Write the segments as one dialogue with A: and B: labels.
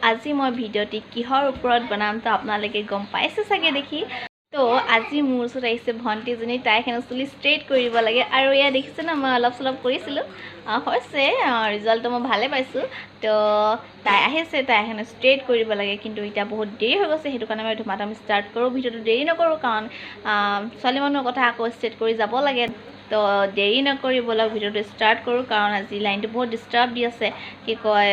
A: আজি মই ভিডিঅ'টি কিহৰ ওপৰত বনাম তো আপোনালোকে গম পাইছে চাগে দেখি তো আজি মোৰ ওচৰত আহিছে ভণ্টিজনী তাইক হেনো চুলি ষ্ট্ৰেট কৰিব লাগে আৰু এয়া দেখিছে না মই অলপ চলপ কৰিছিলোঁ হৈছে ৰিজাল্টটো মই ভালে পাইছোঁ তো তাই আহিছে তাই হেনো ষ্ট্ৰেট কৰিব লাগে কিন্তু এতিয়া বহুত দেৰি হৈ গৈছে সেইটো কাৰণে মই ধুমাধুম ষ্টাৰ্ট কৰোঁ ভিডিঅ'টো দেৰি নকৰোঁ কাৰণ ছোৱালী মানুহৰ কথা আকৌ ষ্ট্ৰেট কৰি যাব লাগে তো দেৰি নকৰি বলক ভিডিঅ'টো ষ্টাৰ্ট কৰোঁ কাৰণ আজি লাইনটো বহুত ডিষ্টাৰ্ব দি আছে কি কয়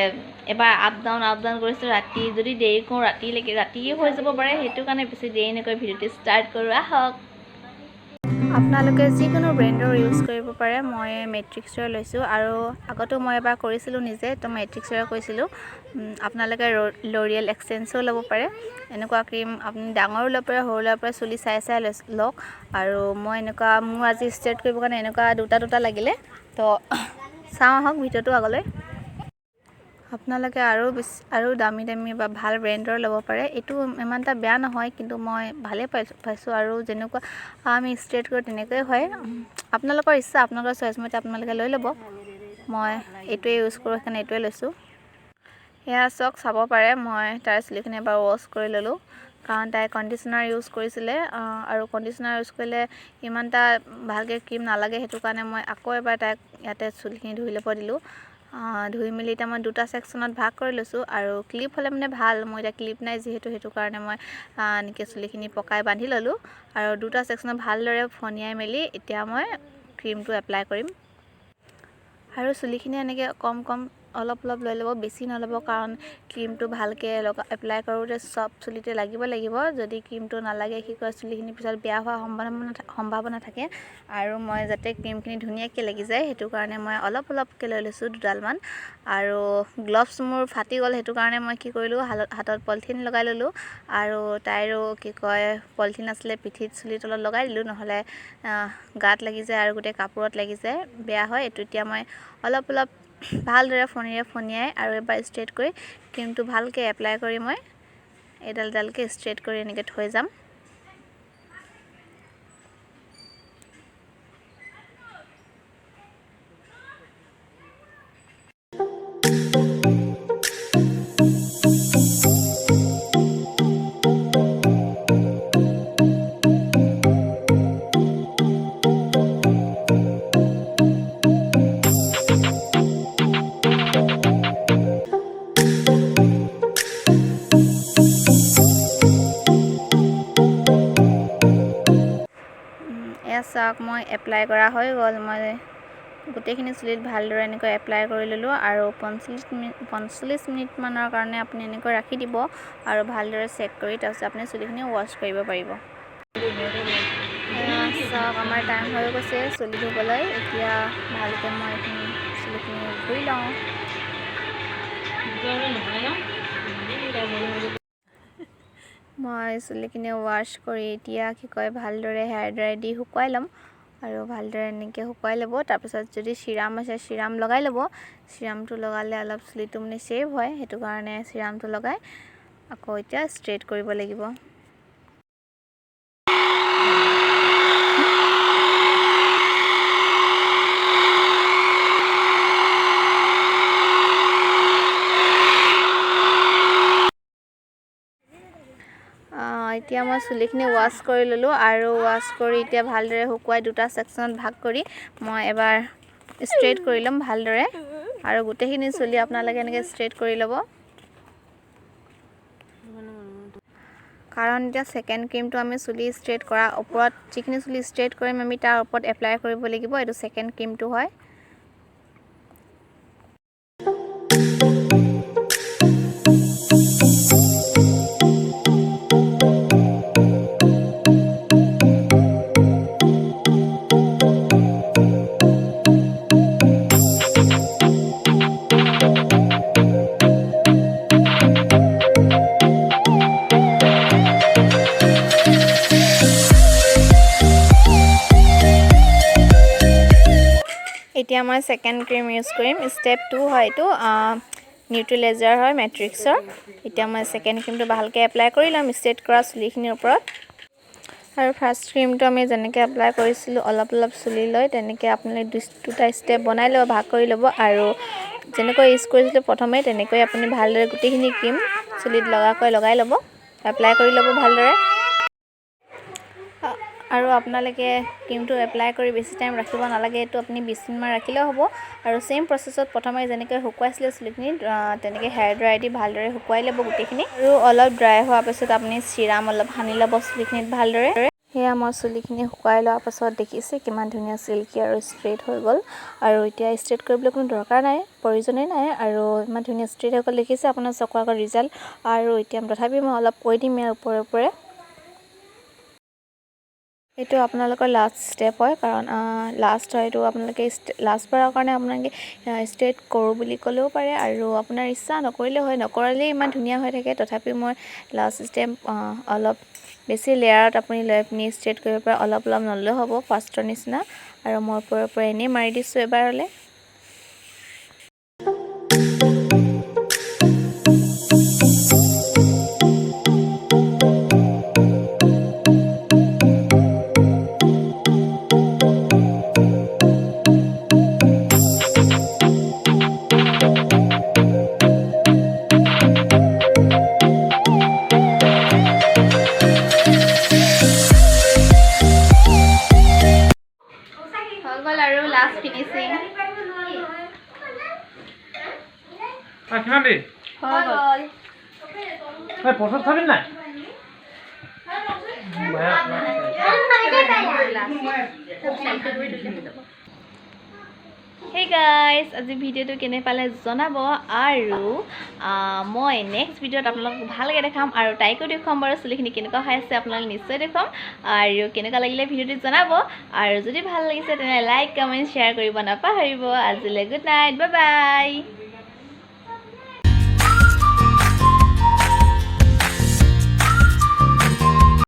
A: এবাৰ আপ ডাউন কৰিছোঁ ৰাতি যদি দেৰি কৰোঁ ৰাতিয়ে হৈ যাব পাৰে সেইটো কাৰণে বেছি দেৰি নকৰি ভিডিঅ'টো ষ্টাৰ্ট কৰোঁ আহক আপোনালোকে যিকোনো ব্ৰেণ্ডৰ ইউজ কৰিব পাৰে মই মেট্ৰিক্সৰ লৈছোঁ আৰু আগতো মই এবাৰ কৰিছিলোঁ নিজে তো মেট্ৰিক্সৰ কৈছিলোঁ আপোনালোকে ল'ৰিয়েল এক্সটেঞ্চো ল'ব পাৰে এনেকুৱা ক্ৰীম আপুনি ডাঙৰো ল'ব পাৰে সৰু ল'ব পাৰে চুলি চাই লওক আৰু মই এনেকুৱা মোৰ আজি ষ্ট্ৰেট কৰিবৰ কাৰণে এনেকুৱা দুটা লাগিলে তো চাওঁ আহক ভিডিঅ'টো আগলৈ আপোনালোকে আৰু দামী বা ভাল ব্ৰেণ্ডৰ ল'ব পাৰে এইটো ইমান এটা বেয়া নহয় কিন্তু মই ভালে পাইছোঁ আৰু যেনেকুৱা আমি ষ্ট্ৰেট কৰোঁ তেনেকৈ হয় আপোনালোকৰ ইচ্ছা আপোনালোকৰ চইচ মতে আপোনালোকে লৈ ল'ব মই এইটোৱে ইউজ কৰোঁ সেইকাৰণে এইটোৱে লৈছোঁ এয়া চাব পাৰে মই তাৰ চুলিখিনি এবাৰ ৱাছ কৰি ল'লোঁ কাৰণ তাই কণ্ডিশ্যনাৰ ইউজ কৰিছিলে আৰু কণ্ডিশ্যনাৰ ইউজ কৰিলে ইমান এটা ভালকৈ ক্ৰীম নালাগে সেইটো কাৰণে মই আকৌ এবাৰ তাইক ইয়াতে চুলিখিনি ধুই ল'ব দিলোঁ ধুই মেলি এতিয়া মই দুটা ছেকশ্যনত ভাগ কৰি লৈছোঁ আৰু ক্লিপ হ'লে মানে ভাল মই এতিয়া ক্লিপ নাই যিহেতু সেইটো কাৰণে মই এনেকৈ চুলিখিনি পকাই বান্ধি ল'লোঁ আৰু দুটা ছেকশ্যনত ভালদৰে ফনিয়াই মেলি এতিয়া মই ক্ৰীমটো এপ্লাই কৰিম আৰু চুলিখিনি এনেকৈ কম অলপ লৈ ল'ব বেছি নল'ব কাৰণ ক্ৰীমটো ভালকৈ এপ্লাই কৰোঁতে চব চুলিতে লাগিব যদি ক্ৰীমটো নালাগে কি কয় চুলিখিনি পিছত বেয়া হোৱাৰ সম্ভাৱনা থাকে আৰু মই যাতে ক্ৰীমখিনি ধুনীয়াকৈ লাগি যায় সেইটো কাৰণে মই অলপকৈ লৈ লৈছোঁ দুডালমান আৰু গ্লভছ মোৰ ফাটি গ'ল সেইটো কাৰণে মই কি কৰিলোঁ হাতত পলিথিন লগাই ল'লোঁ আৰু তাইৰো কি কয় পলিথিন আছিলে পিঠিত চুলিৰ তলত লগাই দিলোঁ নহ'লে গাত লাগি যায় আৰু গোটেই কাপোৰত লাগি যায় বেয়া হয় এইটো এতিয়া মই অলপ ভালদৰে ফনিয়াই আৰু এবাৰ ষ্ট্ৰেট কৰি ক্ৰীমটো ভালকৈ এপ্লাই কৰি মই এডালকৈ ষ্ট্ৰেট কৰি এনেকৈ থৈ যাম চাওক মই এপ্লাই কৰা হৈ গ'ল মই গোটেইখিনি চুলিত ভালদৰে এনেকৈ এপ্লাই কৰি ল'লোঁ আৰু 45 মিনিটমানৰ কাৰণে আপুনি এনেকৈ ৰাখি দিব আৰু ভালদৰে চেক কৰি তাৰপিছত আপুনি চুলিখিনি ৱাছ কৰিব পাৰিব চাওক আমাৰ টাইম হৈ গৈছে চুলি ধুবলৈ এতিয়া ভালকৈ মই চুলিখিনি ধুই লওঁ মই চুলিখিনি ৱাছ কৰি এতিয়া কি কয় ভালদৰে হেয়াৰ ড্ৰাই দি শুকুৱাই ল'ম আৰু ভালদৰে এনেকৈ শুকুৱাই ল'ব তাৰপিছত যদি চিৰাম আছে চিৰাম লগাই ল'ব চিৰামটো লগালে অলপ চুলিটো মানে ছেভ হয় সেইটো কাৰণে চিৰামটো লগাই আকৌ এতিয়া ষ্ট্ৰেট কৰিব লাগিব এতিয়া মই চুলিখিনি ৱাছ কৰি ল'লোঁ আৰু ৱাছ কৰি এতিয়া ভালদৰে শুকুৱাই দুটা ছেকশ্যনত ভাগ কৰি মই এবাৰ ষ্ট্ৰেট কৰি ল'ম ভালদৰে আৰু গোটেইখিনি চুলি আপোনালোকে এনেকৈ ষ্ট্ৰেট কৰি ল'ব কাৰণ এতিয়া ছেকেণ্ড ক্ৰীমটো আমি চুলি ষ্ট্ৰেট কৰাৰ ওপৰত যিখিনি চুলি ষ্ট্ৰেট কৰিম আমি তাৰ ওপৰত এপ্লাই কৰিব লাগিব এইটো ছেকেণ্ড ক্ৰীমটো হয় এতিয়া মই ছেকেণ্ড ক্ৰীম ইউজ কৰিম ষ্টেপ 2 হয় এইটো নিউট্ৰিলাইজাৰ হয় মেট্ৰিক্সৰ এতিয়া মই ছেকেণ্ড ক্ৰীমটো ভালকৈ এপ্লাই কৰি ল'ম ষ্ট্ৰেট কৰা চুলিখিনিৰ ওপৰত আৰু ফাৰ্ষ্ট ক্ৰীমটো আমি যেনেকৈ এপ্লাই কৰিছিলোঁ অলপ অলপ চুলি লৈ তেনেকৈ আপোনালোকে দুটা ষ্টেপ বনাই ল'ব, ভাগ কৰি ল'ব। আৰু যেনেকৈ ইউজ কৰিছিলোঁ প্ৰথমে তেনেকৈ আপুনি ভালদৰে গোটেইখিনি ক্ৰীম চুলিত লগাই ল'ব, এপ্লাই কৰি ল'ব ভালদৰে। আৰু আপোনালোকে ক্ৰীমটো এপ্লাই কৰি বেছি টাইম ৰাখিব নালাগে, এইটো আপুনি 20 মিনিটমান ৰাখিলেও হ'ব। আৰু ছেইম প্ৰচেছত প্ৰথমে যেনেকৈ শুকুৱাইছিলে চুলিখিনি তেনেকৈ হেয়াৰ ড্ৰাই দি ভালদৰে শুকুৱাই ল'ব গোটেইখিনি। আৰু অলপ ড্ৰাই হোৱাৰ পাছত আপুনি চিৰাম অলপ সানি ল'ব চুলিখিনিত ভালদৰে। সেয়া মই চুলিখিনি শুকুৱাই লোৱাৰ পাছত দেখিছে কিমান ধুনীয়া চিল্কি আৰু ষ্ট্ৰেইট হৈ গ'ল। আৰু এতিয়া ষ্ট্ৰেইট কৰিবলৈ কোনো দৰকাৰ নাই, প্ৰয়োজনেই নাই। আৰু ইমান ধুনীয়া ষ্ট্ৰেইট হৈ গ'ল, দেখিছে আপোনাৰ চকুৰ আগত ৰিজাল্ট। আৰু এতিয়া তথাপি মই অলপ কৈ দিম ইয়াৰ ওপৰে এইটো আপোনালোকৰ লাষ্ট ষ্টেপ হয়, কাৰণ লাষ্ট হয় এইটো। আপোনালোকে লাষ্ট বাৰৰ কাৰণে আপোনালোকে ষ্ট্ৰেইট কৰোঁ বুলি ক'লেও পাৰে, আৰু আপোনাৰ ইচ্ছা নকৰিলেও হয়, নকৰালেই ইমান ধুনীয়া হৈ থাকে। তথাপি মই লাষ্ট ষ্টেপ অলপ বেছি লেয়াৰত আপুনি লৈ পিনি ষ্ট্ৰেইট কৰিব পাৰে, অলপ নললেও হ'ব ফাৰ্ষ্টৰ নিচিনা। আৰু মই ওপৰে এনেই মাৰি দিছোঁ এবাৰলৈ। আৰু লাষ্ট ফিনিশিং
B: কিমান দেৰি
A: হৈ গ'ল।
B: পচত চাবি নাই?
A: হেই গাইজ, আজি ভিডিঅ'টো কেনে পালে জনাব। আৰু মই নেক্সট ভিডিঅ'ত আপোনালোকক ভালকৈ দেখাম, আৰু তাইকো দেখুৱাম বাৰু চুলিখিনি কেনেকুৱা হৈ আছে আপোনালোকে নিশ্চয় দেখুৱাম। আৰু কেনেকুৱা লাগিলে ভিডিঅ'টো জনাব। আৰু যদি ভাল লাগিছে তেনে লাইক, কমেণ্ট, শ্বেয়াৰ কৰিব নাপাহৰিব। আজিলৈ গুড নাইট, বাই বাই।